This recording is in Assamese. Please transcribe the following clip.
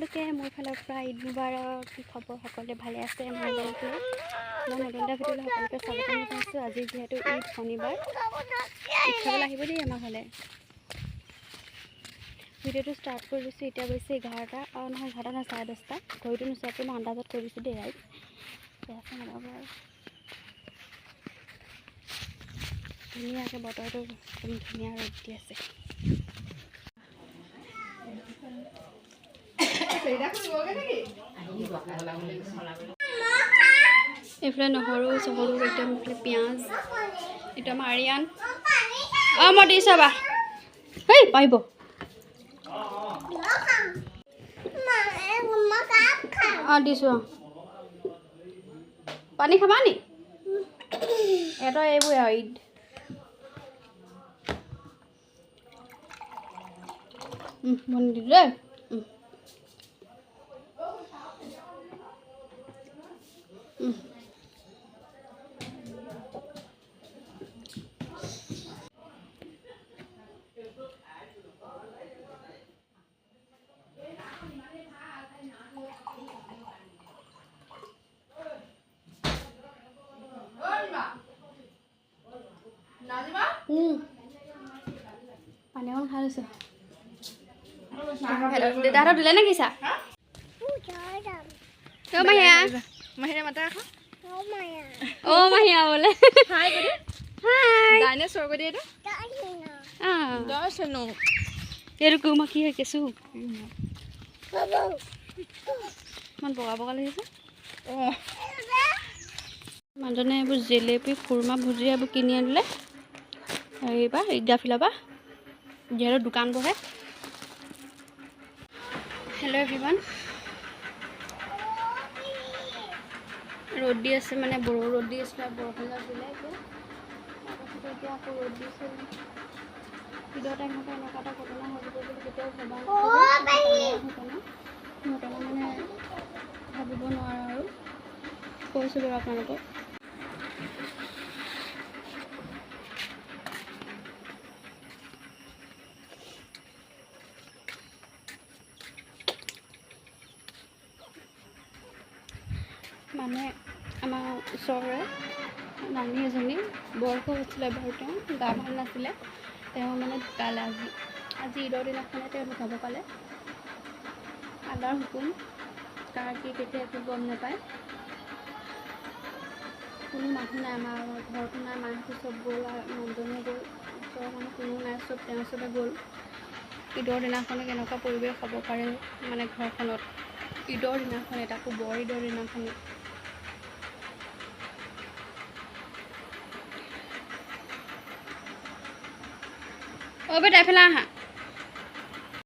সকলোকে মোৰ ফালৰ পৰা ঈদ মুবাৰক। কি খবৰ? সকলোৱে ভালে আছে? মই নতুন এটা ভিডিঅ'লৈ সকলোকে স্বাগতম জনাইছোঁ। আজি যিহেতু ঈদ শনিবাৰ, ঈদ খাবলৈ আহিব দেই আমাৰ ফালে। ভিডিঅ'টো ষ্টাৰ্ট কৰি দিছোঁ। এতিয়া গৈছে 11টা নহয় 11টা নহয় 10:30। ঘড়ীটো নোচোৱাকৈ মই আন্দাজত কৰি দিছোঁ দেই ৰাইজ। ধুনীয়াকৈ বতৰটো একদম ধুনীয়া ৰ'দ দি আছে। এইফালে নহৰু চহৰু একদম পিঁয়াজ একদম আৰিয়ান। মই দিছোঁ বা হেই পাৰিব দিছোঁ। পানী খাবা নি? এটা এইবোৰ ঈদ বনি দিলোঁ দেই। পানী অকণ খাই লৈছোঁ। দেউতাহঁতক দিলে নেকি চাহ? মাহিয়া মাতা আকৌ। মাহিয়া বোলে এইটো কোমা কি হয় কেঁচু ইমান বগা বগা লাগিছে। মানুহজনে এইবোৰ জেলেপি খুৰমা ভুজিয়া এইবোৰ কিনি আনিলে এইবাৰ ঈদগাফিলৰ পৰা, যিহেতু দোকান বহে। হেল্ল' এভৰিৱান, ৰ'দ দি আছে মানে ৰ'দ দি আছিলে, বৰষুণ দিলে এতিয়া। তাৰপাছত এতিয়া আকৌ ৰ'দ দিছে। ঈদৰ টাইমতে এনেকুৱা এটা ঘটনা হৈ যাব বুলি কেতিয়াও ভবা নাছিলোঁ। ঘটনা মানে ভাবিব নোৱাৰোঁ আৰু কৈছোঁ বাৰু আপোনালোকক। মানে আমাৰ ওচৰৰে নানী এজনী বয়স হৈছিলে বাৰু, তেওঁ গা ভাল নাছিলে, তেওঁ মানে ঢুকালে আজি ঈদৰ দিনাখনে তেওঁ ঢুকাব পালে। আল্লাহৰ হুকুম, কাৰ কি কেতিয়া একো গম নাপায়। কোনো মানুহ নাই, আমাৰ ঘৰতো নাই, মাহঁতো চব গ'ল, মানুহজনো গ'ল, ওচৰৰ মানুহ কোনো নাই, চব তেওঁ চবে গ'ল। ঈদৰ দিনাখনে কেনেকুৱা পৰিৱেশ হ'ব পাৰে মানে ঘৰখনত, ঈদৰ দিনাখনে, তাকো বৰ ঈদৰ দিনাখনে। বেটা এফালে আহা।